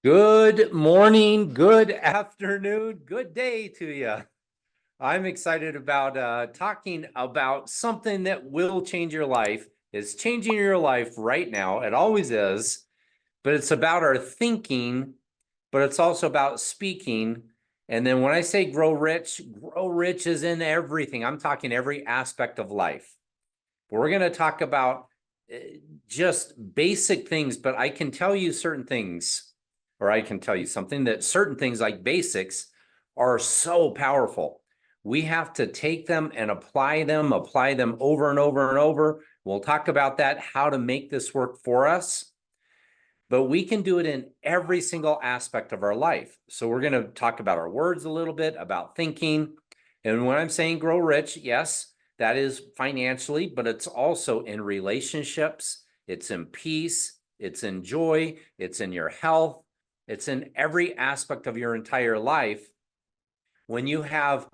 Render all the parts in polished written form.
Good morning, good afternoon, good day to you. I'm excited about talking about something that will change your life. It's changing your life right now. It always is, but it's about our thinking, but it's also about speaking. And then when I say grow rich is in everything. I'm talking every aspect of life. But we're going to talk about uh, just basic things, but I can tell you certain things, or I can tell you something that certain things like basics are so powerful. We have to take them and apply them over and over and over. We'll talk about that, how to make this work for us, but we can do it in every single aspect of our life. So we're going to talk about our words a little bit, about thinking. And when I'm saying grow rich, yes, that is financially, but it's also in relationships, it's in peace, it's in joy, it's in your health, it's in every aspect of your entire life. When you have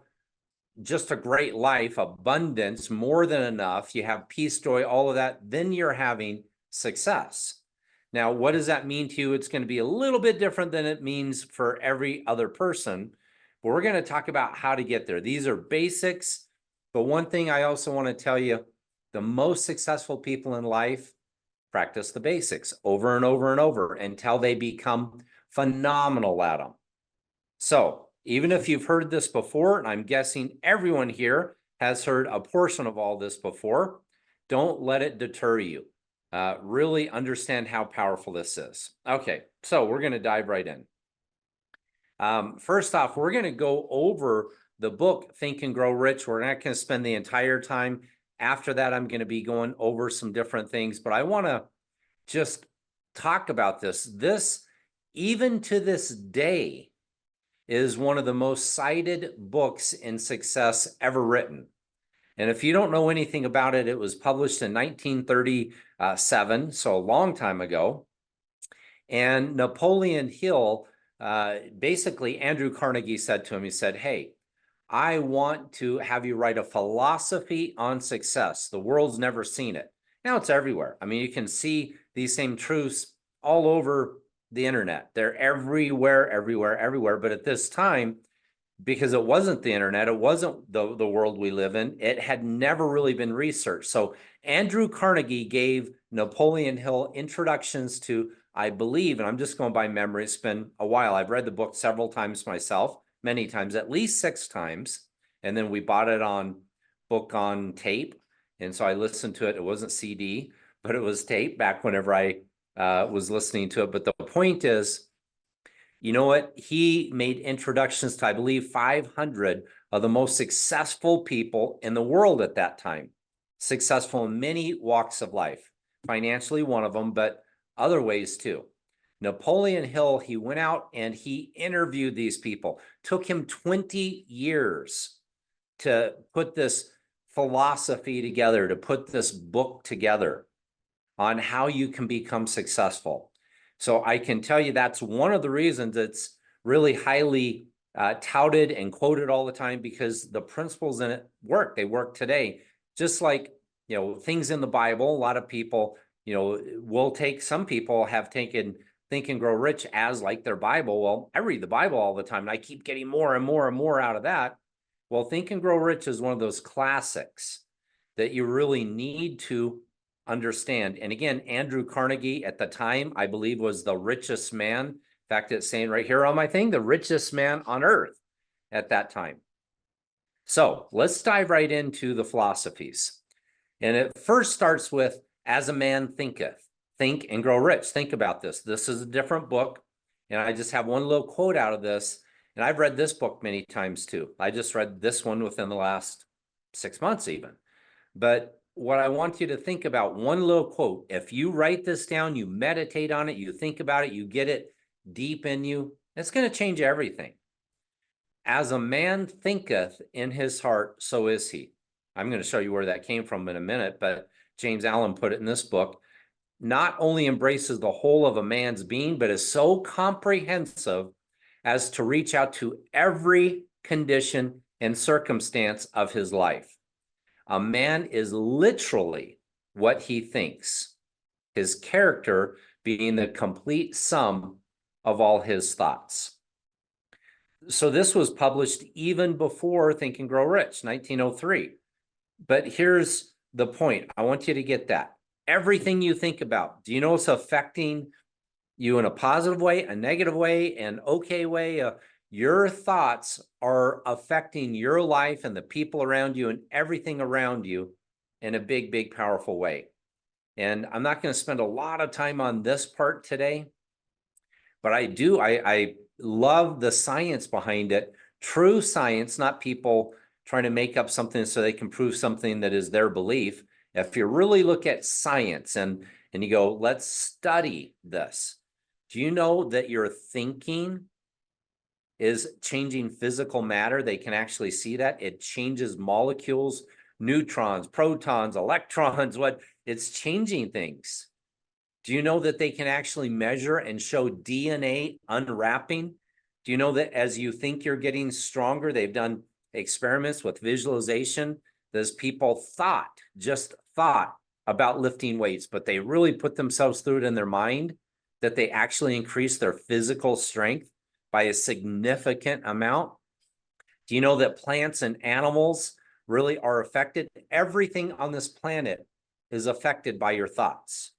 just a great life, abundance, more than enough, you have peace, joy, all of that, then you're having success. Now, what does that mean to you? It's going to be a little bit different than it means for every other person, but we're going to talk about how to get there. These are basics, but one thing I also want to tell you, the most successful people in life practice the basics over and over and over until they become phenomenal at them. So even if you've heard this before, and I'm guessing everyone here has heard a portion of all this before, don't let it deter you. Really understand how powerful this is. Okay, so we're going to dive right in. First off, we're going to go over the book, Think and Grow Rich. We're not going to spend the entire time. After that, I'm going to be going over some different things, but I want to just talk about this. This, even to this day, is one of the most cited books in success ever written. And if you don't know anything about it, it was published in 1937, so a long time ago. And Napoleon Hill, basically, Andrew Carnegie said to him, he said, hey, I want to have you write a philosophy on success. The world's never seen it. Now it's everywhere. I mean, you can see these same truths all over the internet. They're everywhere, everywhere, everywhere. But at this time, because it wasn't the internet, it wasn't the world we live in, it had never really been researched. So Andrew Carnegie gave Napoleon Hill introductions to, I believe, and I'm just going by memory, it's been a while. I've read the book several times myself, many times, at least 6 times. And then we bought it on book on tape. And so I listened to it. It wasn't CD, but it was tape back whenever I was listening to it. But the point is, you know what? He made introductions to, I believe, 500 of the most successful people in the world at that time. Successful in many walks of life. Financially, one of them, but other ways too. Napoleon Hill, he went out and he interviewed these people. Took him 20 years to put this philosophy together, to put this book together on how you can become successful. So I can tell you that's one of the reasons it's really highly touted and quoted all the time, because the principles in it work. They work today. Just like, things in the Bible, a lot of people, will take, some people have taken Think and Grow Rich as like their Bible. Well, I read the Bible all the time and I keep getting more and more and more out of that. Well, Think and Grow Rich is one of those classics that you really need to understand. And again, Andrew Carnegie at the time, I believe, was the richest man. In fact, it's saying right here on my thing, the richest man on earth at that time. So let's dive right into the philosophies. And it first starts with, as a man thinketh, think and grow rich. Think about this. This is a different book. And I just have one little quote out of this. And I've read this book many times too. I just read this one within the last 6 months even. But what I want you to think about, one little quote, if you write this down, you meditate on it, you think about it, you get it deep in you, it's going to change everything. As a man thinketh in his heart, so is he. I'm going to show you where that came from in a minute, but James Allen put it in this book. Not only embraces the whole of a man's being, but is so comprehensive as to reach out to every condition and circumstance of his life. A man is literally what he thinks, his character being the complete sum of all his thoughts. So this was published even before Think and Grow Rich, 1903. But here's the point. I want you to get that. Everything you think about, do you know it's affecting you in a positive way, a negative way, an okay way? Your thoughts are affecting your life and the people around you and everything around you in a big, big, powerful way. And I'm not going to spend a lot of time on this part today, but I love the science behind it. True science, not people trying to make up something so they can prove something that is their belief. If you really look at science and you go, let's study this. Do you know that your thinking is changing physical matter? They can actually see that. It changes molecules, neutrons, protons, electrons, it's changing things. Do you know that they can actually measure and show DNA unwrapping? Do you know that as you think you're getting stronger, they've done experiments with visualization. Those people just thought about lifting weights, but they really put themselves through it in their mind, that they actually increase their physical strength by a significant amount. Do you know that plants and animals really are affected? Everything on this planet is affected by your thoughts.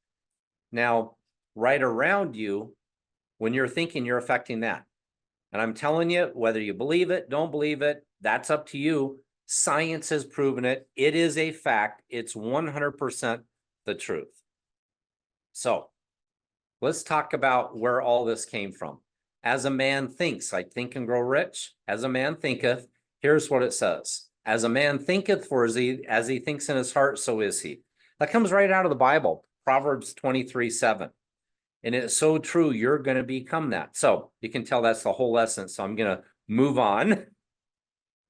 Now, right around you, when you're thinking, you're affecting that. And I'm telling you, whether you believe it, don't believe it, that's up to you. Science has proven it. It is a fact. It's 100% the truth. So let's talk about where all this came from. As a man thinks, I think and grow rich. As a man thinketh, here's what it says. As a man thinketh, for as he thinks in his heart, so is he. That comes right out of the Bible, Proverbs 23:7. And it's so true, you're going to become that. So you can tell that's the whole lesson. So I'm going to move on.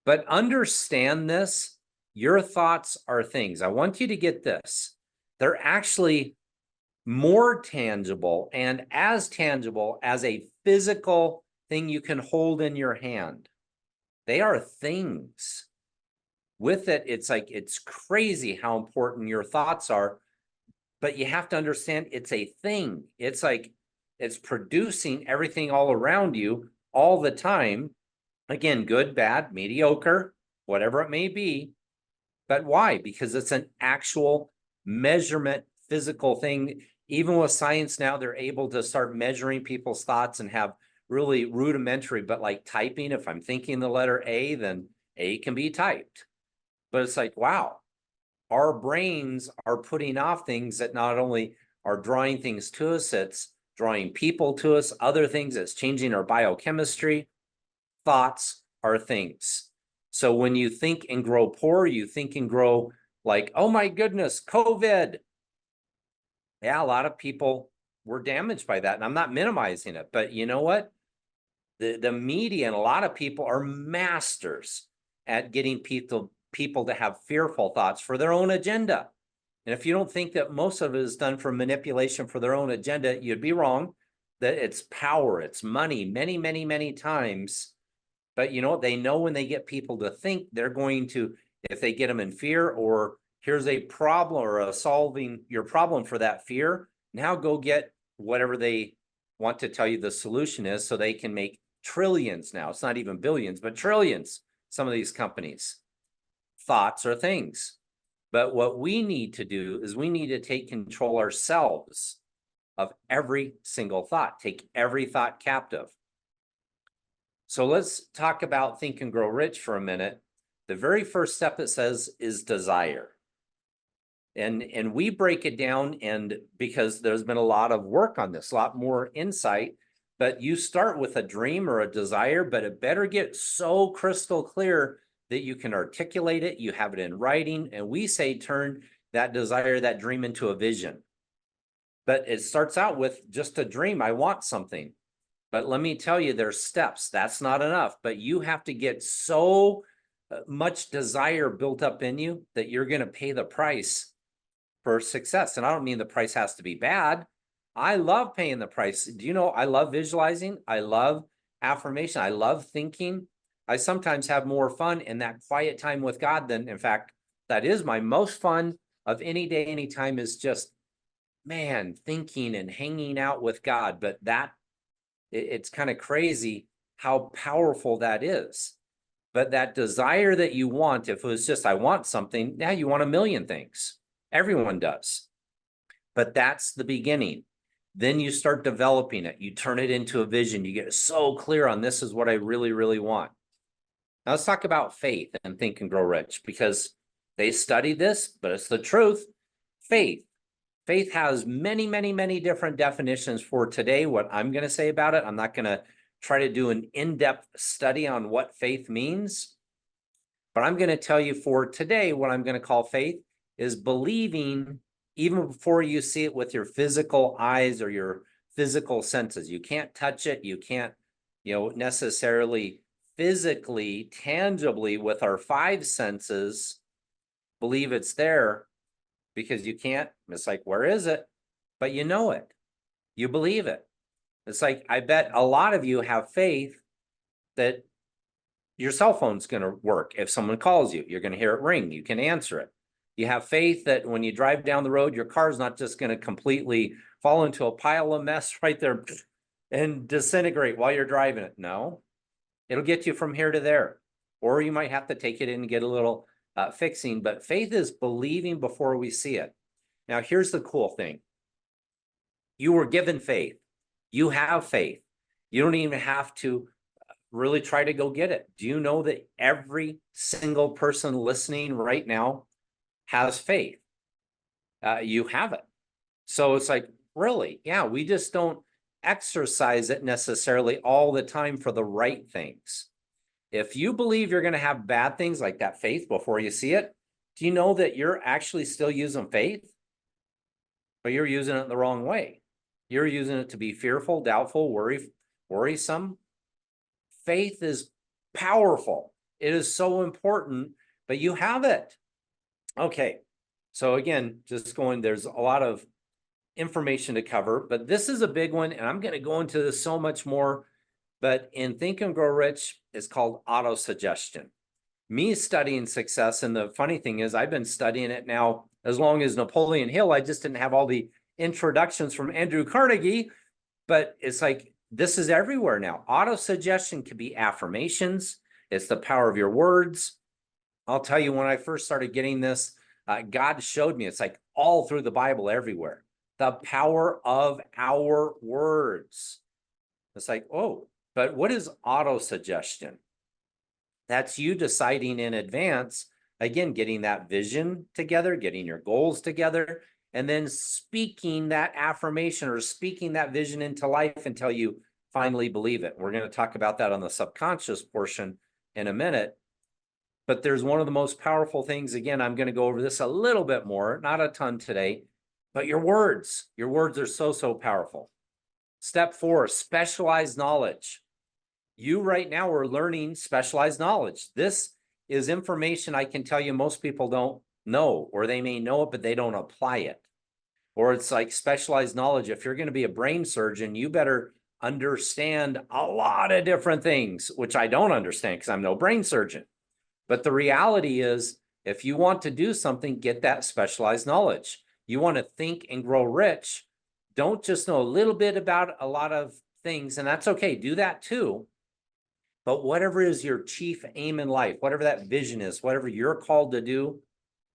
But understand this, your thoughts are things. I want you to get this. They're actually more tangible and as tangible as a physical thing you can hold in your hand. They are things. With it, it's crazy how important your thoughts are. But you have to understand it's a thing. It's producing everything all around you all the time. Again, good, bad, mediocre, whatever it may be. But why? Because it's an actual measurement, physical thing. Even with science now, they're able to start measuring people's thoughts and have really rudimentary, but like typing, if I'm thinking the letter A, then A can be typed. But it's like, wow. Our brains are putting off things that not only are drawing things to us, it's drawing people to us, other things, it's changing our biochemistry. Thoughts are things. So when you think and grow poor, you think and grow like, oh my goodness, COVID. Yeah, a lot of people were damaged by that. And I'm not minimizing it, but you know what? The media and a lot of people are masters at getting people to have fearful thoughts for their own agenda. And if you don't think that most of it is done for manipulation for their own agenda, you'd be wrong. That it's power, it's money, many, many, many times. But you know, they know when they get people to think, they're going to, if they get them in fear, or here's a problem or solving your problem for that fear, now go get whatever they want to tell you the solution is so they can make trillions now. It's not even billions, but trillions, some of these companies. Thoughts are things. But what we need to do is we need to take control ourselves of every single thought, take every thought captive. So let's talk about Think and Grow Rich for a minute. The very first step it says is desire. And we break it down, and because there's been a lot of work on this, a lot more insight, but you start with a dream or a desire, but it better get so crystal clear that you can articulate it, you have it in writing, and we say turn that desire, that dream into a vision. But it starts out with just a dream, I want something. But let me tell you, there's steps. That's not enough, but you have to get so much desire built up in you that you're going to pay the price for success. And I don't mean the price has to be bad. I love paying the price. Do you know, I love visualizing. I love affirmation. I love thinking. I sometimes have more fun in that quiet time with God than, in fact, that is my most fun of any day, any time, is just, man, thinking and hanging out with God. But that It's kind of crazy how powerful that is. But that desire that you want, if it was just, I want something, now you want a million things. Everyone does. But that's the beginning. Then you start developing it. You turn it into a vision. You get so clear on this is what I really, really want. Now let's talk about faith and Think and Grow Rich, because they study this, but it's the truth. Faith. Faith has many, many, many different definitions for today. What I'm going to say about it, I'm not going to try to do an in-depth study on what faith means, but I'm going to tell you for today, what I'm going to call faith is believing even before you see it with your physical eyes or your physical senses. You can't touch it. You can't, necessarily physically, tangibly with our five senses believe it's there, because you can't. It's like, where is it? But you know it. You believe it. It's like, I bet a lot of you have faith that your cell phone's going to work. If someone calls you, you're going to hear it ring. You can answer it. You have faith that when you drive down the road, your car's not just going to completely fall into a pile of mess right there and disintegrate while you're driving it. No, it'll get you from here to there. Or you might have to take it in and get a little fixing. But faith is believing before we see it. Now, here's the cool thing. You were given faith. You have faith. You don't even have to really try to go get it. Do you know that every single person listening right now has faith? You have it. So it's like, really? Yeah, we just don't exercise it necessarily all the time for the right things. If you believe you're going to have bad things like that faith before you see it, do you know that you're actually still using faith? But you're using it the wrong way. You're using it to be fearful, doubtful, worrisome. Faith is powerful. It is so important, but you have it. Okay. So again, just going, there's a lot of information to cover, but this is a big one, and I'm going to go into this so much more. But in Think and Grow Rich, it's called autosuggestion. Me studying success, and the funny thing is, I've been studying it now as long as Napoleon Hill. I just didn't have all the introductions from Andrew Carnegie, but it's like, this is everywhere now. Autosuggestion can be affirmations. It's the power of your words. I'll tell you, when I first started getting this, God showed me, it's like all through the Bible, everywhere, the power of our words. It's like, oh, but what is autosuggestion? That's you deciding in advance, again, getting that vision together, getting your goals together, and then speaking that affirmation or speaking that vision into life until you finally believe it. We're going to talk about that on the subconscious portion in a minute. But there's one of the most powerful things. Again, I'm going to go over this a little bit more, not a ton today, but your words. Your words are so, so powerful. Step 4, specialized knowledge. You right now are learning specialized knowledge. This is information I can tell you most people don't know, or they may know it, but they don't apply it. Or it's like specialized knowledge. If you're going to be a brain surgeon, you better understand a lot of different things, which I don't understand because I'm no brain surgeon. But the reality is, if you want to do something, get that specialized knowledge. You want to think and grow rich. Don't just know a little bit about a lot of things, and that's okay. Do that too. But whatever is your chief aim in life, whatever that vision is, whatever you're called to do,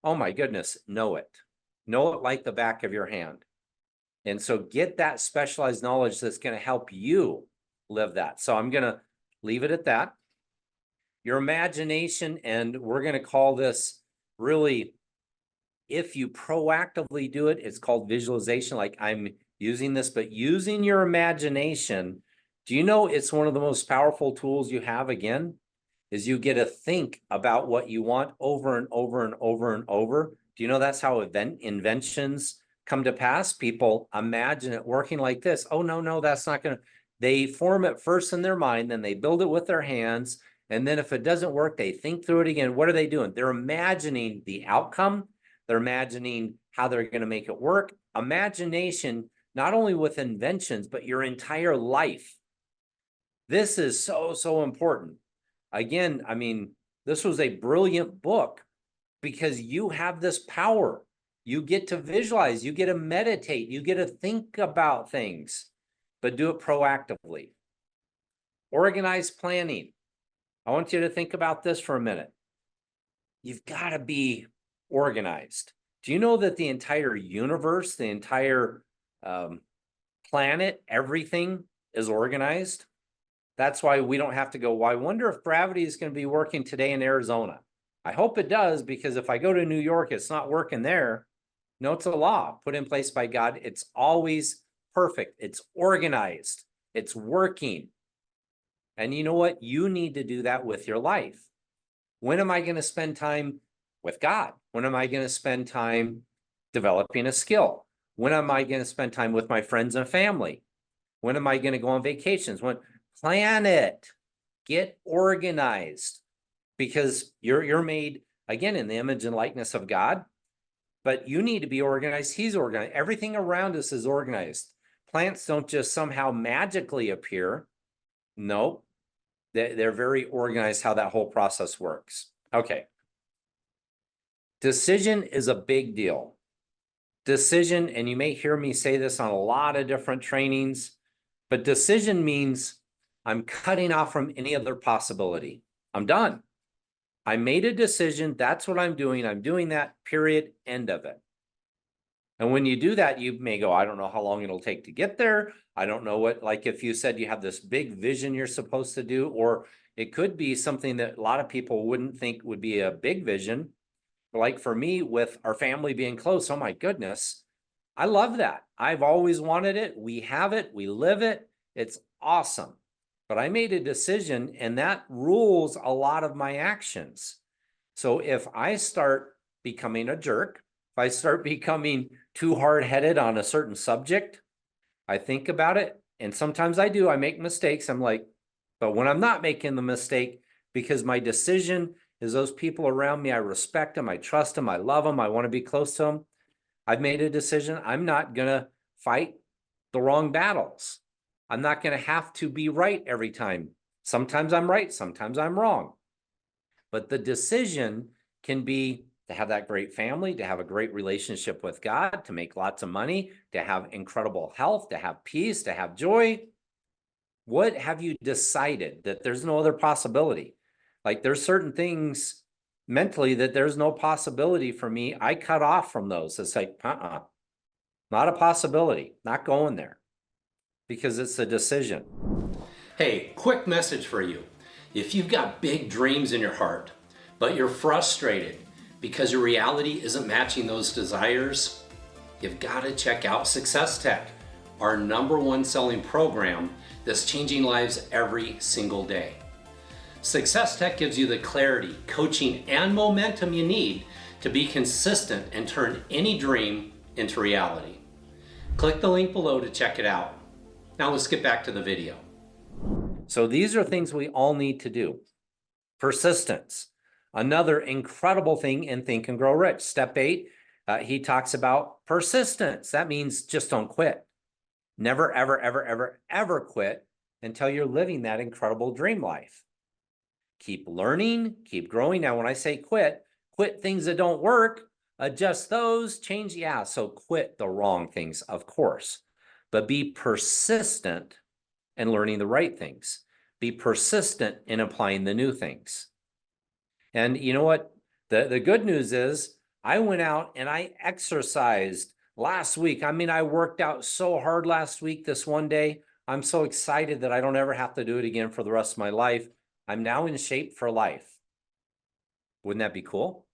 oh my goodness, know it. Know it like the back of your hand. And so get that specialized knowledge that's going to help you live that. So I'm going to leave it at that. Your imagination, and we're going to call this really, if you proactively do it, it's called visualization, like I'm using this, but using your imagination. Do you know it's one of the most powerful tools you have, again, is you get to think about what you want over and over and over and over. Do you know that's how inventions come to pass? People imagine it working like this. Oh, no, that's not going to. They form it first in their mind, then they build it with their hands. And then if it doesn't work, they think through it again. What are they doing? They're imagining the outcome. They're imagining how they're going to make it work. Imagination, not only with inventions, but your entire life. This is so, so important. Again, I mean, this was a brilliant book because you have this power. You get to visualize, you get to meditate, you get to think about things, but do it proactively. Organized planning. I want you to think about this for a minute. You've got to be organized. Do you know that the entire universe, the entire planet, everything is organized? That's why we don't have to go, well, I wonder if gravity is going to be working today in Arizona. I hope it does, because if I go to New York, it's not working there. No, it's a law put in place by God. It's always perfect. It's organized. It's working. And you know what? You need to do that with your life. When am I going to spend time with God? When am I going to spend time developing a skill? When am I going to spend time with my friends and family? When am I going to go on vacations? Plan it. Get organized, because you're made, again, in the image and likeness of God, but you need to be organized. He's organized. Everything around us is organized. Plants don't just somehow magically appear. No, they're very organized how that whole process works. Okay. Decision is a big deal. Decision, and you may hear me say this on a lot of different trainings, but decision means I'm cutting off from any other possibility. I'm done. I made a decision. That's what I'm doing. I'm doing that, period, end of it. And when you do that, you may go, I don't know how long it'll take to get there. I don't know what, like if you said you have this big vision you're supposed to do, or it could be something that a lot of people wouldn't think would be a big vision. Like for me, with our family being close, oh my goodness, I love that. I've always wanted it. We have it. We live it. It's awesome. But I made a decision, and that rules a lot of my actions. So if I start becoming a jerk, if I start becoming too hard-headed on a certain subject, I think about it, and sometimes I do. I make mistakes. I'm like, but when I'm not making the mistake, because my decision is those people around me, I respect them, I trust them, I love them, I want to be close to them. I've made a decision. I'm not going to fight the wrong battles. I'm not going to have to be right every time. Sometimes I'm right, sometimes I'm wrong. But the decision can be to have that great family, to have a great relationship with God, to make lots of money, to have incredible health, to have peace, to have joy. What have you decided that there's no other possibility? Like there's certain things mentally that there's no possibility for me. I cut off from those. It's like, not a possibility, not going there, because it's a decision. Hey, quick message for you. If you've got big dreams in your heart, but you're frustrated because your reality isn't matching those desires, you've got to check out SuccessTek, our #1 selling program that's changing lives every single day. SuccessTek gives you the clarity, coaching, and momentum you need to be consistent and turn any dream into reality. Click the link below to check it out. Now let's get back to the video. So these are things we all need to do. Persistence, another incredible thing in Think and Grow Rich. Step 8, he talks about persistence. That means just don't quit. Never, ever, ever, ever, ever quit until you're living that incredible dream life. Keep learning, keep growing. Now, when I say quit things that don't work, adjust those, change. Yeah, so quit the wrong things, of course, but be persistent in learning the right things. Be persistent in applying the new things. And you know what? The good news is I went out and I exercised last week. I mean, I worked out so hard last week, this one day. I'm so excited that I don't ever have to do it again for the rest of my life. I'm now in shape for life. Wouldn't that be cool?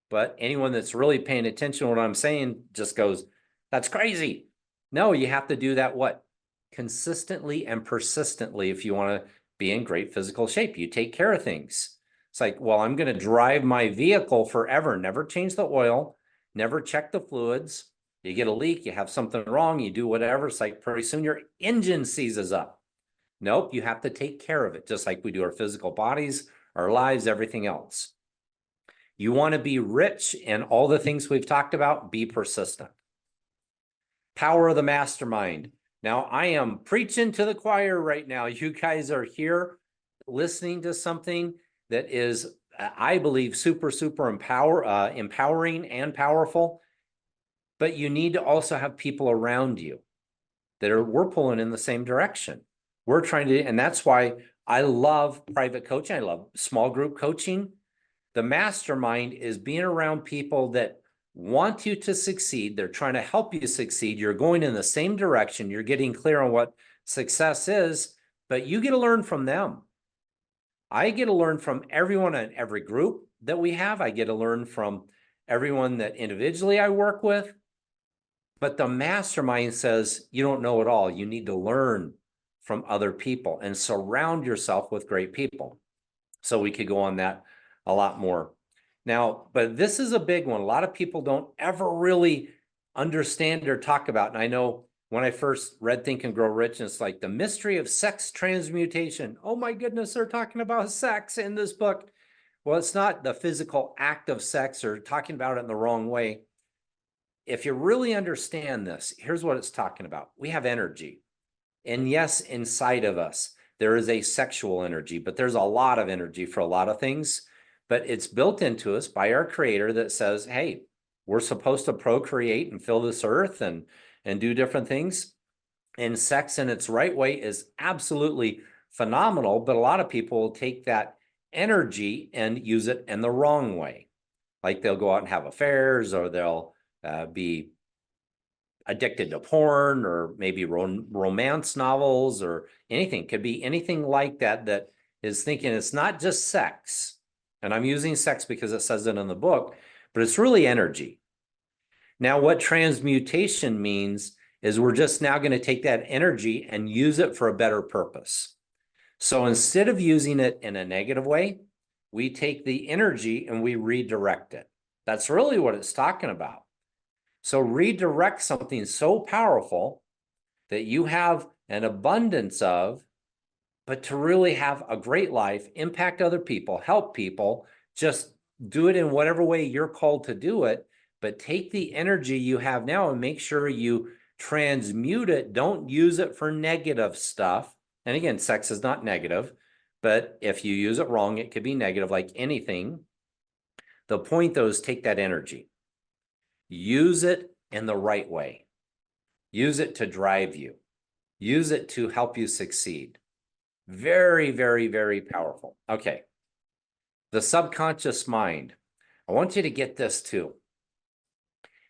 But anyone that's really paying attention to what I'm saying just goes, that's crazy. No, you have to do that what? Consistently and persistently if you want to be in great physical shape. You take care of things. It's like, well, I'm going to drive my vehicle forever, never change the oil, never check the fluids. You get a leak, you have something wrong, you do whatever. It's like pretty soon your engine seizes up. Nope, you have to take care of it, just like we do our physical bodies, our lives, everything else. You want to be rich in all the things we've talked about, be persistent. Power of the mastermind. Now, I am preaching to the choir right now. You guys are here listening to something that is, I believe, super empowering and powerful. But you need to also have people around you that we're pulling in the same direction. We're trying to, and that's why I love private coaching. I love small group coaching. The mastermind is being around people that want you to succeed. They're trying to help you succeed. You're going in the same direction. You're getting clear on what success is, but you get to learn from them. I get to learn from everyone in every group that we have. I get to learn from everyone that individually I work with. But the mastermind says you don't know it all. You need to learn from other people and surround yourself with great people. So we could go on that a lot more. Now, but this is a big one. A lot of people don't ever really understand or talk about. And I know when I first read Think and Grow Rich, and it's like the mystery of sex transmutation. Oh my goodness, they're talking about sex in this book. Well, it's not the physical act of sex or talking about it in the wrong way. If you really understand this, here's what it's talking about. We have energy. And yes, inside of us, there is a sexual energy, but there's a lot of energy for a lot of things. But it's built into us by our creator that says, hey, we're supposed to procreate and fill this earth and do different things. And sex in its right way is absolutely phenomenal. But a lot of people will take that energy and use it in the wrong way. Like they'll go out and have affairs, or they'll be addicted to porn, or maybe romance novels, or anything. Could be anything like that, that is thinking it's not just sex. And I'm using sex because it says it in the book, but it's really energy. Now, what transmutation means is we're just now going to take that energy and use it for a better purpose. So instead of using it in a negative way, we take the energy and we redirect it. That's really what it's talking about. So redirect something so powerful that you have an abundance of, but to really have a great life, impact other people, help people, just do it in whatever way you're called to do it, but take the energy you have now and make sure you transmute it. Don't use it for negative stuff. And again, sex is not negative, but if you use it wrong, it could be negative like anything. The point though is take that energy. Use it in the right way. Use it to drive you. Use it to help you succeed. Very, very, very powerful. Okay. The subconscious mind. I want you to get this too.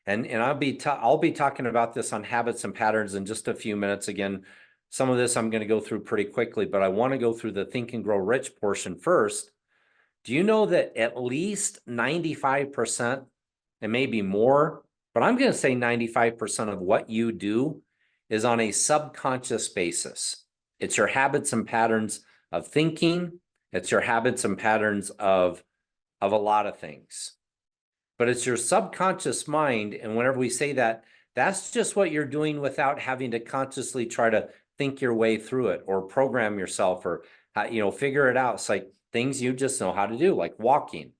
And I'll be talking about this on habits and patterns in just a few minutes. Again, some of this I'm going to go through pretty quickly, but I want to go through the Think and Grow Rich portion first. Do you know that at least 95%, and maybe more, but I'm going to say 95% of what you do is on a subconscious basis. It's your habits and patterns of thinking. It's your habits and patterns of a lot of things. But it's your subconscious mind. And whenever we say that, that's just what you're doing without having to consciously try to think your way through it or program yourself or, figure it out. It's like things you just know how to do, like walking.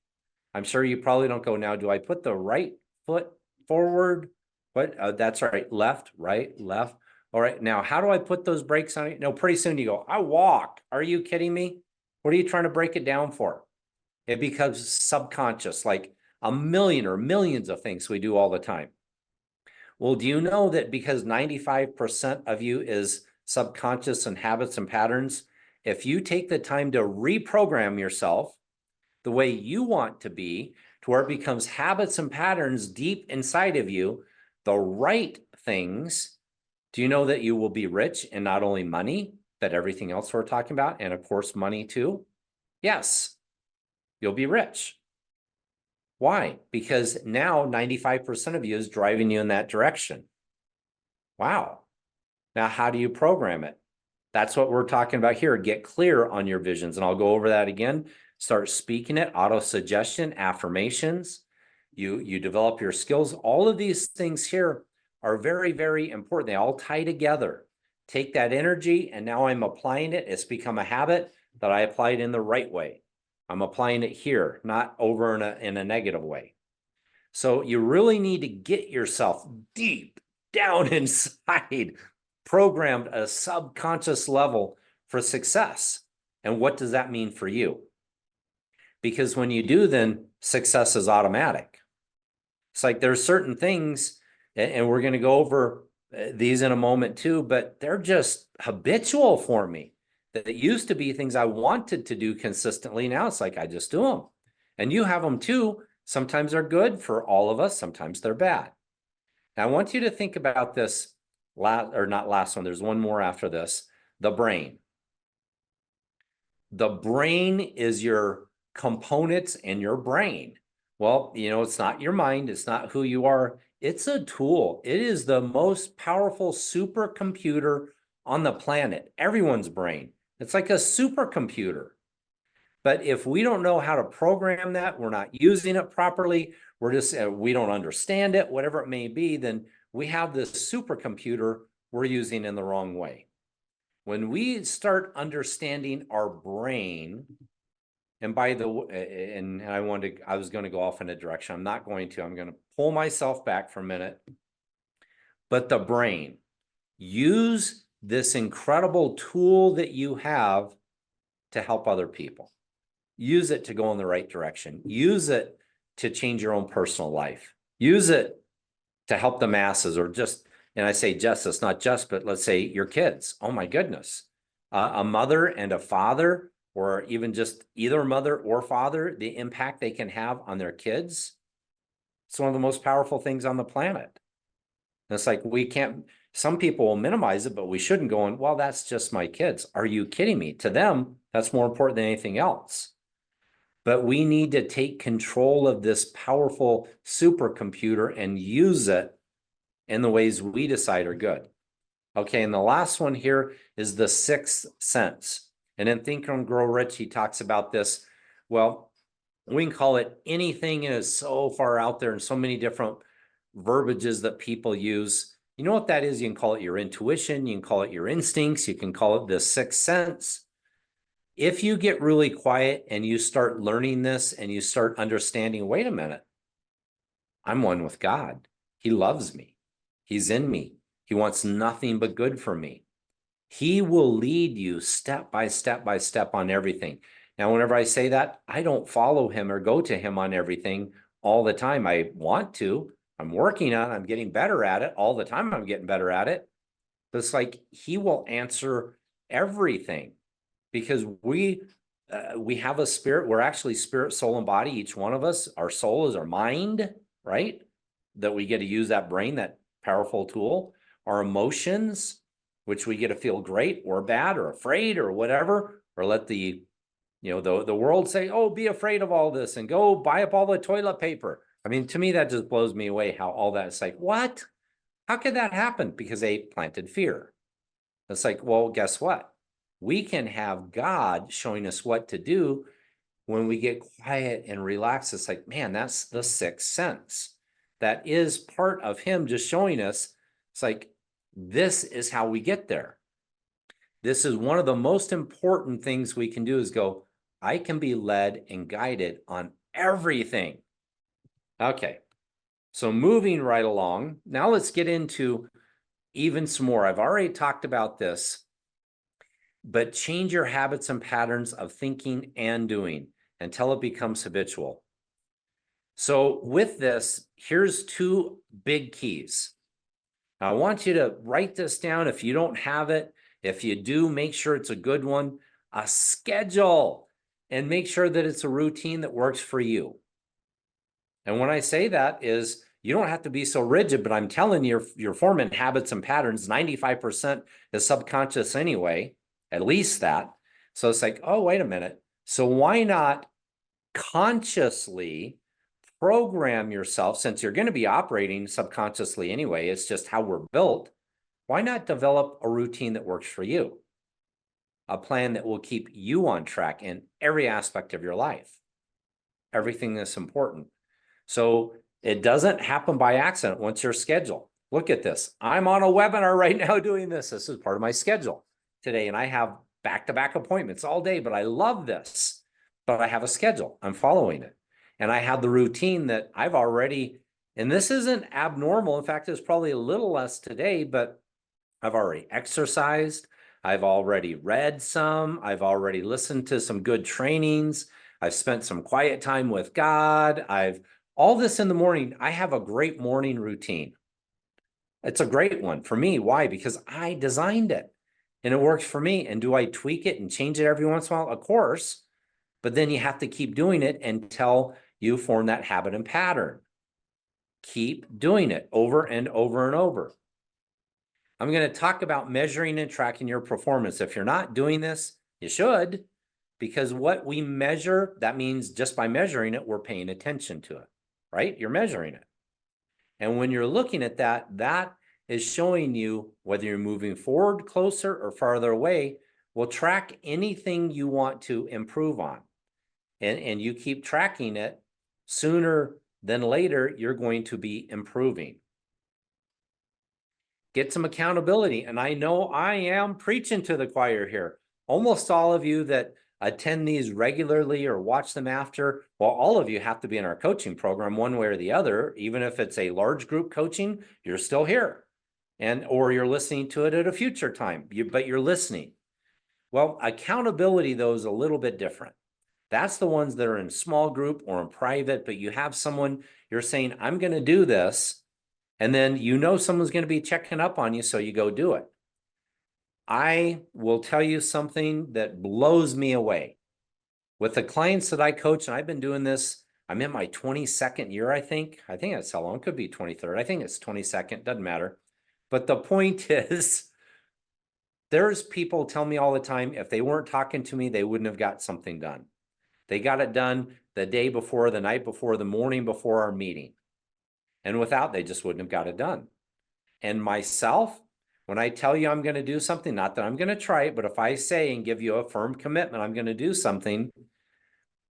I'm sure you probably don't go, now, do I put the right foot forward? What? That's right. Left, right, left. All right. Now, how do I put those brakes on it? No, pretty soon you go, I walk. Are you kidding me? What are you trying to break it down for? It becomes subconscious, like a million or millions of things we do all the time. Well, do you know that because 95% of you is subconscious and habits and patterns, if you take the time to reprogram yourself the way you want to be, to where it becomes habits and patterns deep inside of you, the right things, do you know that you will be rich in not only money, but everything else we're talking about, and of course, money too? Yes, you'll be rich. Why? Because now 95% of you is driving you in that direction. Wow. Now, how do you program it? That's what we're talking about here. Get clear on your visions. And I'll go over that again. Start speaking it, auto-suggestion, affirmations. You develop your skills. All of these things here are very, very important. They all tie together. Take that energy, and now I'm applying it. It's become a habit that I apply it in the right way. I'm applying it here, not over in a negative way. So you really need to get yourself deep down inside, programmed at a subconscious level for success. And what does that mean for you? Because when you do, then success is automatic. It's like there's certain things, and we're going to go over these in a moment too, but they're just habitual for me. That it used to be things I wanted to do consistently. Now it's like I just do them. And you have them too. Sometimes they're good for all of us. Sometimes they're bad. Now I want you to think about this last one. There's one more after this, the brain. The brain is your components in your brain. Well, it's not your mind. It's not who you are. It's a tool. It is the most powerful supercomputer on the planet, everyone's brain. It's like a supercomputer. But if we don't know how to program that, we're not using it properly, we don't understand it, whatever it may be, then we have this supercomputer we're using in the wrong way. When we start understanding our brain, and by the way, and I was going to go off in a direction. I'm not going to. I'm going to pull myself back for a minute. But the brain, use this incredible tool that you have to help other people. Use it to go in the right direction. Use it to change your own personal life. Use it to help the masses, or just, and I say just, it's not just, but let's say your kids. Oh my goodness. A mother and a father, or even just either mother or father, the impact they can have on their kids. It's one of the most powerful things on the planet. And it's like, some people will minimize it, but we shouldn't go in, well, that's just my kids. Are you kidding me? To them, that's more important than anything else. But we need to take control of this powerful supercomputer and use it in the ways we decide are good. Okay, and the last one here is the sixth sense. And in Think and Grow Rich, he talks about this. Well, we can call it anything, and it's so far out there and so many different verbiages that people use. You know what that is? You can call it your intuition. You can call it your instincts. You can call it the sixth sense. If you get really quiet and you start learning this and you start understanding, wait a minute, I'm one with God. He loves me. He's in me. He wants nothing but good for me. He will lead you step by step by step on everything. Now, whenever I say that, I don't follow him or go to him on everything all the time. I want to. I'm working on it. I'm getting better at it. All the time I'm getting better at it. But it's like he will answer everything, because we have a spirit. We're actually spirit, soul, and body, each one of us. Our soul is our mind, right? That we get to use that brain, that powerful tool. Our emotions, which we get to feel great or bad or afraid or whatever, or let the world say, oh, be afraid of all this and go buy up all the toilet paper. I mean, to me, that just blows me away how all that is like, what? How could that happen? Because they planted fear. It's like, well, guess what? We can have God showing us what to do when we get quiet and relax. It's like, man, that's the sixth sense. That is part of him just showing us. It's like, this is how we get there. This is one of the most important things we can do, is go, I can be led and guided on everything. Okay, so moving right along. Now let's get into even some more. I've already talked about this, but change your habits and patterns of thinking and doing until it becomes habitual. So with this, here's two big keys. Now, I want you to write this down if you don't have it. If you do, make sure it's a good one. A schedule, and make sure that it's a routine that works for you. And when I say that is, you don't have to be so rigid, but I'm telling you, you're forming habits and patterns. 95% is subconscious anyway, at least that. So it's like, oh, wait a minute. So why not consciously program yourself, since you're going to be operating subconsciously anyway, it's just how we're built. Why not develop a routine that works for you? A plan that will keep you on track in every aspect of your life, everything that's important. So it doesn't happen by accident once you're scheduled. Look at this. I'm on a webinar right now doing this. This is part of my schedule today, and I have back-to-back appointments all day, but I love this. But I have a schedule. I'm following it. And I have the routine that I've already, and this isn't abnormal. In fact, it's probably a little less today, but I've already exercised. I've already read some. I've already listened to some good trainings. I've spent some quiet time with God. All this in the morning. I have a great morning routine. It's a great one for me. Why? Because I designed it and it works for me. And do I tweak it and change it every once in a while? Of course. But then you have to keep doing it until you form that habit and pattern. Keep doing it over and over and over. I'm going to talk about measuring and tracking your performance. If you're not doing this, you should, because what we measure, that means just by measuring it, we're paying attention to it, right? You're measuring it. And when you're looking at that, that is showing you whether you're moving forward, closer, or farther away. Will track anything you want to improve on. And you keep tracking it, sooner than later, you're going to be improving. Get some accountability. And I know I am preaching to the choir here. Almost all of you that attend these regularly or watch them after, well, all of you have to be in our coaching program one way or the other. Even if it's a large group coaching, you're still here. Or you're listening to it at a future time, but you're listening. Well, accountability, though, is a little bit different. That's the ones that are in small group or in private, but you have someone, you're saying, I'm going to do this. And then you know someone's going to be checking up on you, so you go do it. I will tell you something that blows me away. With the clients that I coach, and I've been doing this, I'm in my 22nd year, I think. I think that's how long. It could be 23rd. I think it's 22nd. Doesn't matter. But the point is, there's people tell me all the time, if they weren't talking to me, they wouldn't have got something done. They got it done the day before, the night before, the morning before our meeting. And without, they just wouldn't have got it done. And myself, when I tell you I'm going to do something, not that I'm going to try it, but if I say and give you a firm commitment, I'm going to do something,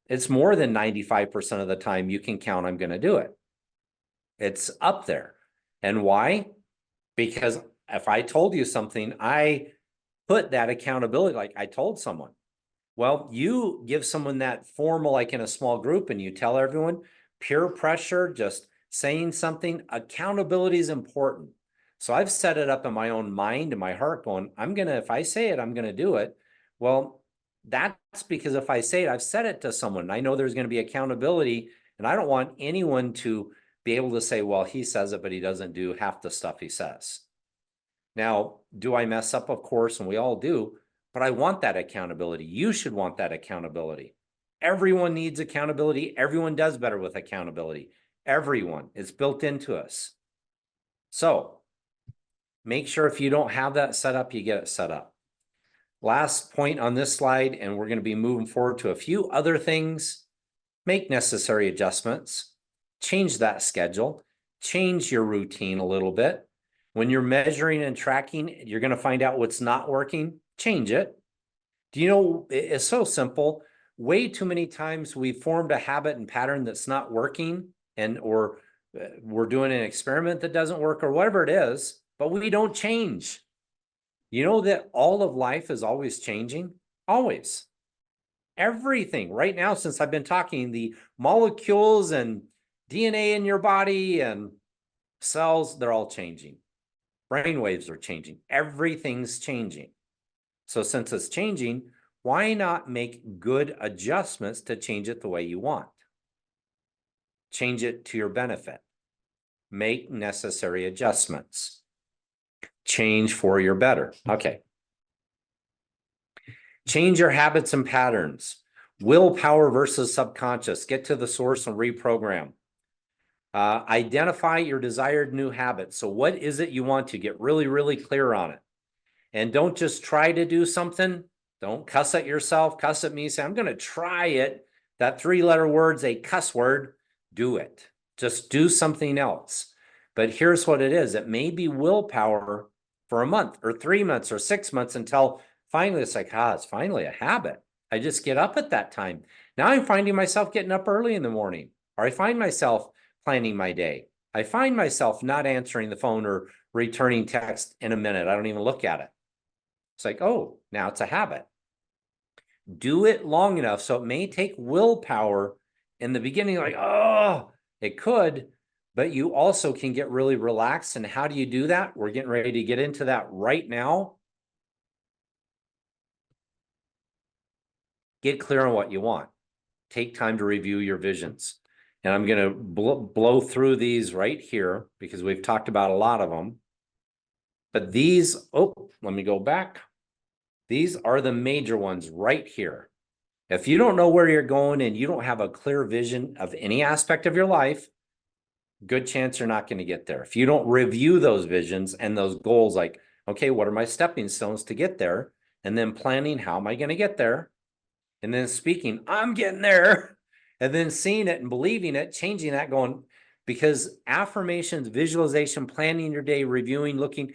it's more than 95% of the time you can count I'm going to do it. It's up there. And why? Because if I told you something, I put that accountability, like I told someone. Well, you give someone that formal, like in a small group, and you tell everyone, peer pressure, just saying something, accountability is important. So I've set it up in my own mind and my heart going, if I say it, I'm going to do it. Well, that's because if I say it, I've said it to someone. I know there's going to be accountability, and I don't want anyone to be able to say, well, he says it, but he doesn't do half the stuff he says. Now, do I mess up? Of course, and we all do. But I want that accountability. You should want that accountability. Everyone needs accountability. Everyone does better with accountability. Everyone. It's built into us. So make sure if you don't have that set up, you get it set up. Last point on this slide, and we're going to be moving forward to a few other things. Make necessary adjustments. Change that schedule. Change your routine a little bit. When you're measuring and tracking, you're going to find out what's not working. Change it. Do you know, it's so simple. Way too many times we've formed a habit and pattern that's not working, or we're doing an experiment that doesn't work, or whatever it is, but we don't change. You know that all of life is always changing? Always. Everything. Right now, since I've been talking, the molecules and DNA in your body and cells, they're all changing. Brain waves are changing. Everything's changing. So since it's changing, why not make good adjustments to change it the way you want? Change it to your benefit. Make necessary adjustments. Change for your better. Okay. Change your habits and patterns. Willpower versus subconscious. Get to the source and reprogram. Identify your desired new habit. So what is it you want to get really, really clear on it? And don't just try to do something. Don't cuss at yourself, cuss at me, say, I'm going to try it. That 3-letter word's a cuss word. Do it. Just do something else. But here's what it is. It may be willpower for a month or 3 months or 6 months until finally it's like, it's finally a habit. I just get up at that time. Now I'm finding myself getting up early in the morning, or I find myself planning my day. I find myself not answering the phone or returning text in a minute. I don't even look at it. It's like, oh, now it's a habit. Do it long enough. So it may take willpower in the beginning, like, oh, it could, but you also can get really relaxed. And how do you do that? We're getting ready to get into that right now. Get clear on what you want. Take time to review your visions. And I'm going to blow through these right here because we've talked about a lot of them. But these, oh, let me go back. These are the major ones right here. If you don't know where you're going and you don't have a clear vision of any aspect of your life, good chance you're not going to get there. If you don't review those visions and those goals, like, okay, what are my stepping stones to get there? And then planning, how am I going to get there? And then speaking, I'm getting there. And then seeing it and believing it, changing that, going, because affirmations, visualization, planning your day, reviewing, looking,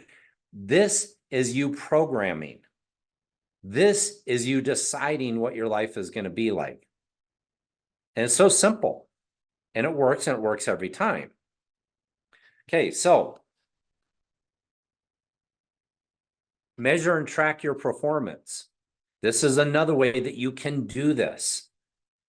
this is you programming. This is you deciding what your life is going to be like. And it's so simple. And it works every time. Okay, so measure and track your performance. This is another way that you can do this.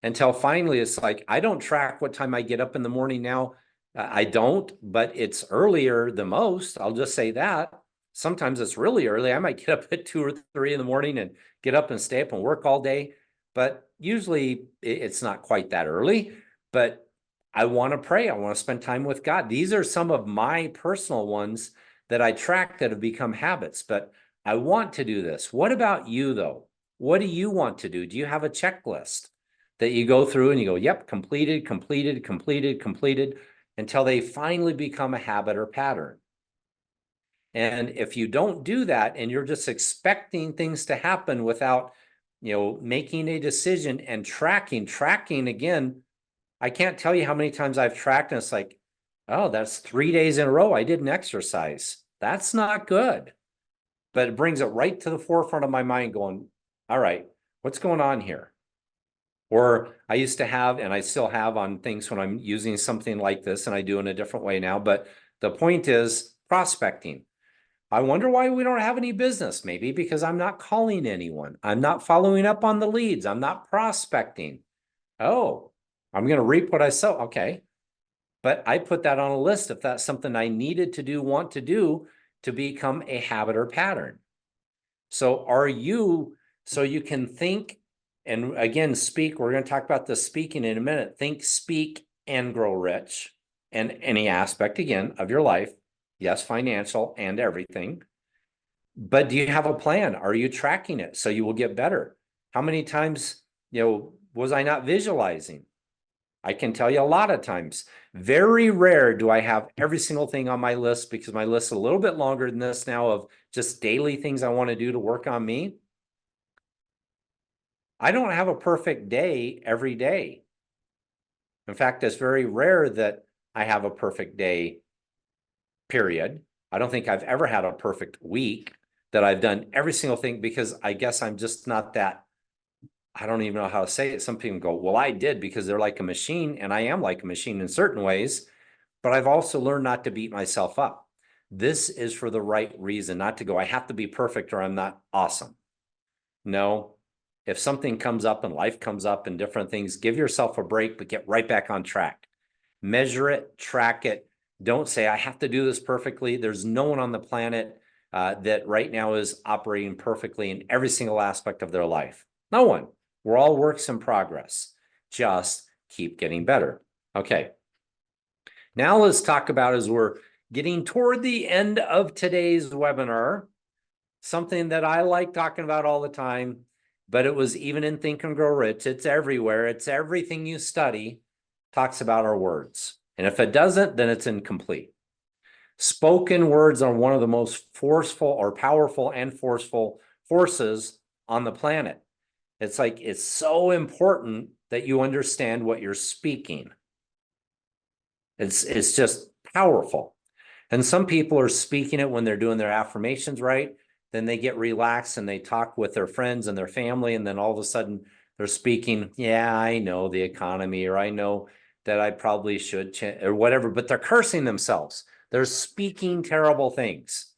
Until finally, it's like, I don't track what time I get up in the morning now. I don't, but it's earlier than most. I'll just say that. Sometimes it's really early. I might get up at 2 or 3 in the morning and get up and stay up and work all day. But usually it's not quite that early. But I want to pray. I want to spend time with God. These are some of my personal ones that I track that have become habits. But I want to do this. What about you, though? What do you want to do? Do you have a checklist that you go through and you go, yep, completed, completed, completed, completed, until they finally become a habit or pattern? And if you don't do that and you're just expecting things to happen without, making a decision and tracking again, I can't tell you how many times I've tracked and it's like, oh, that's 3 days in a row I didn't exercise. That's not good. But it brings it right to the forefront of my mind going, all right, what's going on here? Or I used to have, and I still have on things when I'm using something like this, and I do in a different way now. But the point is prospecting. I wonder why we don't have any business. Maybe because I'm not calling anyone. I'm not following up on the leads. I'm not prospecting. Oh, I'm going to reap what I sow. Okay. But I put that on a list if that's something I needed to do, want to do, to become a habit or pattern. So so you can think, and again, speak. We're going to talk about the speaking in a minute. Think, speak, and grow rich in any aspect, again, of your life. Yes, financial and everything. But do you have a plan? Are you tracking it so you will get better? How many times, was I not visualizing? I can tell you a lot of times. Very rare do I have every single thing on my list, because my list is a little bit longer than this now of just daily things I want to do to work on me. I don't have a perfect day every day. In fact, it's very rare that I have a perfect day, period. I don't think I've ever had a perfect week that I've done every single thing, because I guess I'm just not that, I don't even know how to say it. Some people go, well, I did, because they're like a machine, and I am like a machine in certain ways, but I've also learned not to beat myself up. This is for the right reason, not to go, I have to be perfect or I'm not awesome. No, if something comes up and life comes up and different things, give yourself a break, but get right back on track. Measure it, track it. Don't say, I have to do this perfectly. There's no one on the planet that right now is operating perfectly in every single aspect of their life. No one. We're all works in progress. Just keep getting better. Okay. Now let's talk about, as we're getting toward the end of today's webinar, something that I like talking about all the time, but it was even in Think and Grow Rich. It's everywhere. It's everything you study talks about our words. And if it doesn't, then it's incomplete. Spoken words are one of the most forceful or powerful and forceful forces on the planet. It's like, it's so important that you understand what you're speaking. It's just powerful. And some people are speaking it when they're doing their affirmations right. Then they get relaxed and they talk with their friends and their family. And then all of a sudden they're speaking, yeah, I know the economy, or I know that I probably should or whatever, but they're cursing themselves. They're speaking terrible things.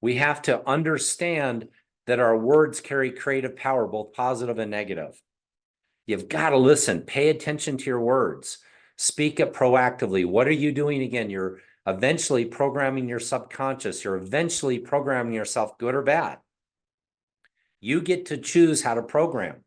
We have to understand that our words carry creative power, both positive and negative. You've got to listen, pay attention to your words, speak it proactively. What are you doing? Again, you're eventually programming your subconscious. You're eventually programming yourself, good or bad. You get to choose how to program.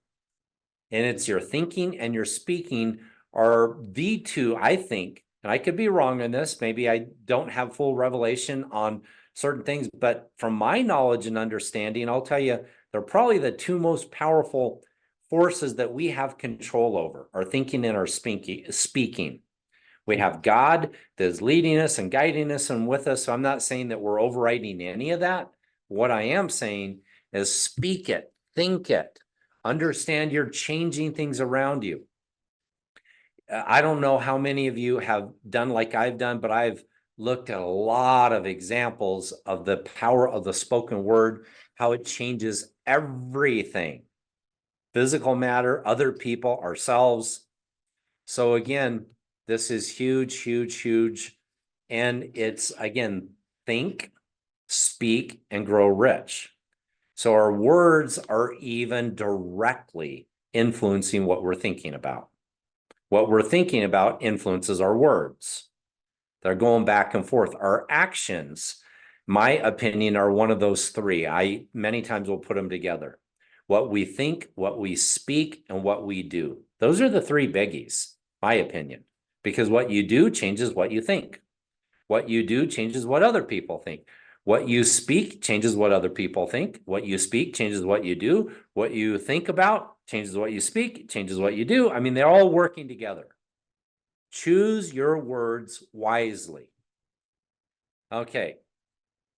And it's your thinking and your speaking are the two, I think, and I could be wrong on this. Maybe I don't have full revelation on certain things. But from my knowledge and understanding, I'll tell you, they're probably the two most powerful forces that we have control over, our thinking and our speaking. We have God that is leading us and guiding us and with us. So I'm not saying that we're overriding any of that. What I am saying is speak it, think it, understand you're changing things around you. I don't know how many of you have done like I've done, but I've looked at a lot of examples of the power of the spoken word, how it changes everything. Physical matter, other people, ourselves. So again, this is huge, huge, huge. And it's, again, think, speak, and grow rich. So our words are even directly influencing what we're thinking about. What we're thinking about influences our words. They're going back and forth. Our actions, my opinion, are one of those three. I many times will put them together. What we think, what we speak, and what we do. Those are the three biggies, my opinion, because what you do changes what you think. What you do changes what other people think. What you speak changes what other people think. What you speak changes what you do. What you think about changes what you speak, changes what you do. I mean, they're all working together. Choose your words wisely. Okay.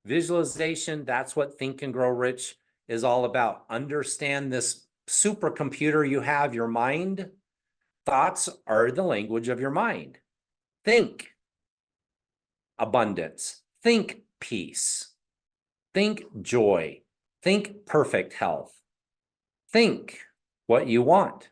Visualization, that's what Think and Grow Rich is all about. Understand this supercomputer you have, your mind. Thoughts are the language of your mind. Think abundance. Think peace. Think joy. Think perfect health. Think what you want.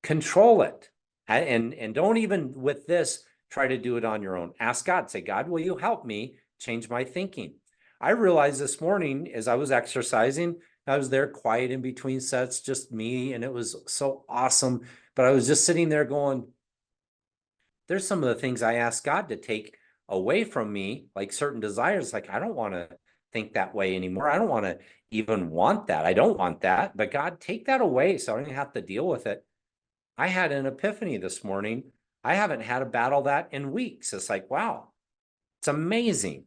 Control it. And don't even with this try to do it on your own. Ask God, say, God, will you help me change my thinking? I realized this morning as I was exercising, I was there quiet in between sets, just me, and it was so awesome. But I was just sitting there going, there's some of the things I asked God to take away from me, like certain desires. Like, I don't want to think that way anymore. I don't want to even want that. I don't want that. But God, take that away so I don't have to deal with it. I had an epiphany this morning. I haven't had to battle that in weeks. It's like, wow, it's amazing.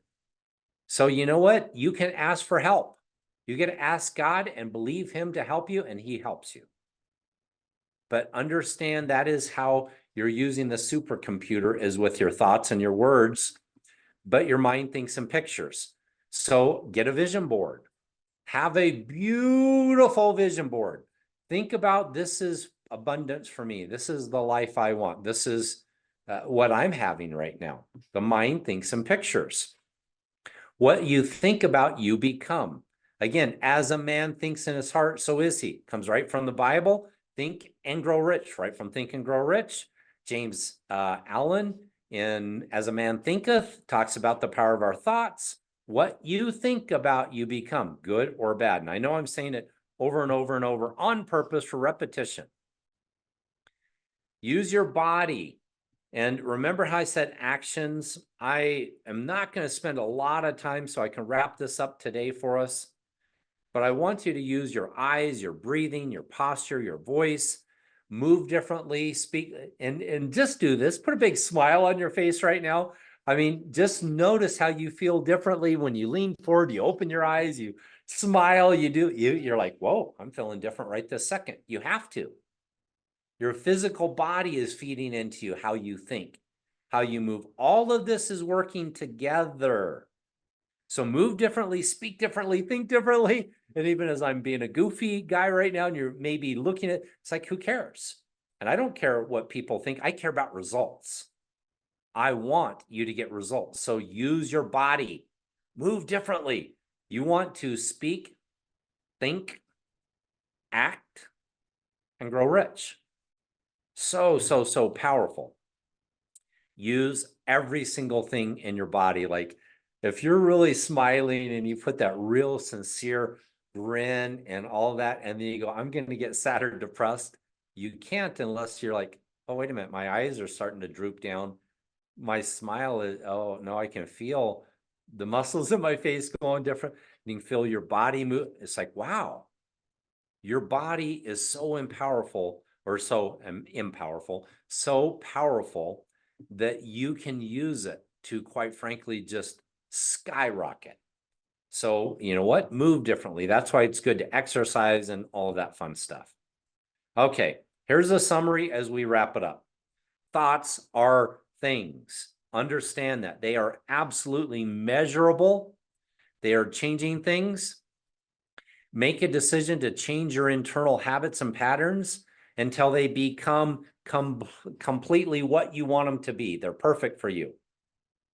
So you know what? You can ask for help. You get to ask God and believe him to help you, and he helps you. But understand that is how you're using the supercomputer, is with your thoughts and your words, but your mind thinks in pictures. So get a vision board. Have a beautiful vision board. Think about, this is abundance for me. This is the life I want. This is what I'm having right now. The mind thinks in pictures. What you think about, you become. Again, as a man thinks in his heart, so is he. Comes right from the Bible. Think and Grow Rich, right from Think and Grow Rich. James Allen in As a Man Thinketh talks about the power of our thoughts. What you think about, you become, good or bad. And I know I'm saying it over and over and over on purpose for repetition. Use your body. And remember how I said actions? I am not going to spend a lot of time, so I can wrap this up today for us. But I want you to use your eyes, your breathing, your posture, your voice, move differently, speak, and just do this. Put a big smile on your face right now. I mean, just notice how you feel differently when you lean forward, you open your eyes, you smile, you're like, whoa, I'm feeling different right this second. You have to. Your physical body is feeding into you how you think, how you move. All of this is working together. So move differently, speak differently, think differently. And even as I'm being a goofy guy right now, and you're maybe looking at, it's like, who cares? And I don't care what people think. I care about results. I want you to get results. So use your body, move differently. You want to speak, think, act, and grow rich. So powerful. Use every single thing in your body. Like, if you're really smiling and you put that real sincere grin and all that, and then you go, I'm going to get sad or depressed, you can't unless you're like, oh, wait a minute, my eyes are starting to droop down. My smile is, oh, no, I can feel the muscles in my face going different. You can feel your body move. It's like, wow, your body is so powerful that you can use it to, quite frankly, just skyrocket. So you know what? Move differently. That's why it's good to exercise and all of that fun stuff. Okay, here's a summary as we wrap it up. Thoughts are things. Understand that they are absolutely measurable. They are changing things. Make a decision to change your internal habits and patterns until they become completely what you want them to be. They're perfect for you.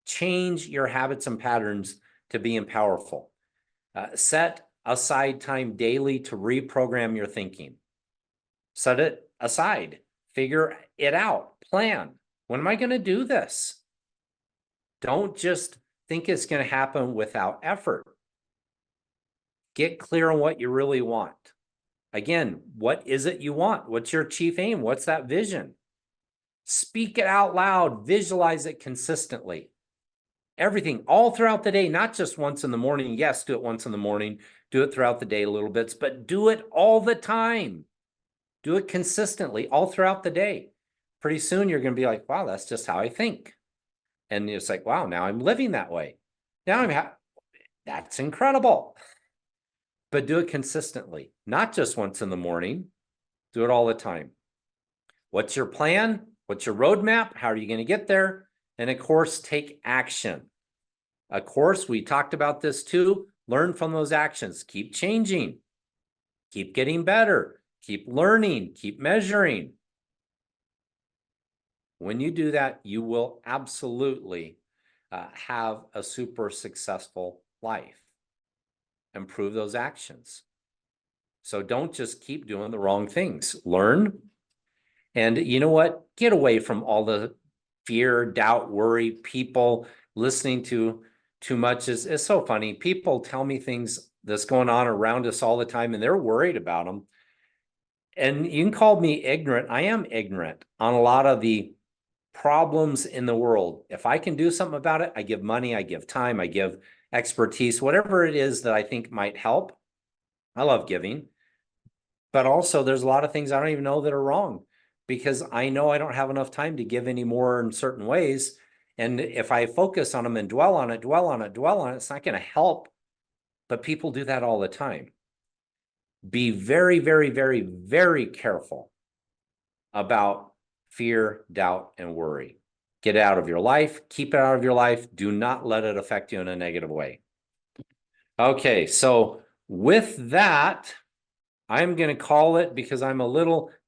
Change your habits and patterns to being powerful. Set aside time daily to reprogram your thinking. Set it aside. Figure it out. Plan. When am I going to do this? Don't just think it's going to happen without effort. Get clear on what you really want. Again, what is it you want? What's your chief aim? What's that vision? Speak it out loud. Visualize it consistently. Everything, all throughout the day, not just once in the morning. Yes, do it once in the morning. Do it throughout the day a little bit, but do it all the time. Do it consistently all throughout the day. Pretty soon you're going to be like, wow, that's just how I think. And it's like, wow, now I'm living that way. Now that's incredible. But do it consistently, not just once in the morning. Do it all the time. What's your plan? What's your roadmap? How are you going to get there? And of course, take action. Of course, we talked about this too. Learn from those actions. Keep changing. Keep getting better. Keep learning. Keep measuring. When you do that, you will absolutely have a super successful life. Improve those actions. So don't just keep doing the wrong things. Learn. And you know what? Get away from all the fear, doubt, worry. People listening to too much is so funny. People tell me things that's going on around us all the time, and they're worried about them. And you can call me ignorant. I am ignorant on a lot of the problems in the world. If I can do something about it, I give money, I give time, I give expertise, whatever it is that I think might help. I love giving. But also there's a lot of things I don't even know that are wrong because I know I don't have enough time to give anymore in certain ways. And if I focus on them and dwell on it, it's not going to help. But people do that all the time. Be very, very, very, very careful about fear, doubt, and worry. Get it out of your life. Keep it out of your life. Do not let it affect you in a negative way. Okay, so with that, I'm going to call it because I'm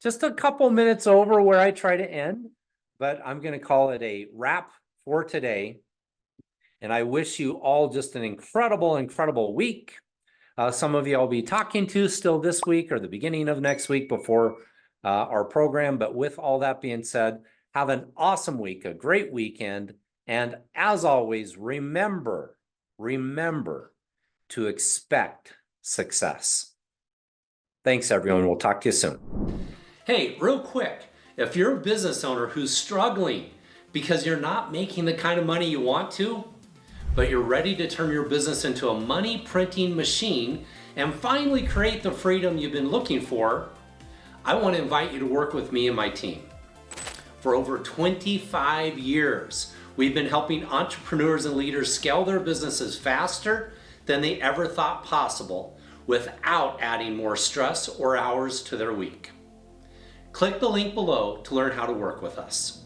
just a couple minutes over where I try to end, but I'm going to call it a wrap for today. And I wish you all just an incredible, incredible week. Some of you I'll be talking to still this week or the beginning of next week before our program. But with all that being said, have an awesome week, a great weekend. And as always, remember to expect success. Thanks, everyone. We'll talk to you soon. Hey, real quick, if you're a business owner who's struggling because you're not making the kind of money you want to, but you're ready to turn your business into a money printing machine and finally create the freedom you've been looking for, I want to invite you to work with me and my team. For over 25 years, we've been helping entrepreneurs and leaders scale their businesses faster than they ever thought possible without adding more stress or hours to their week. Click the link below to learn how to work with us.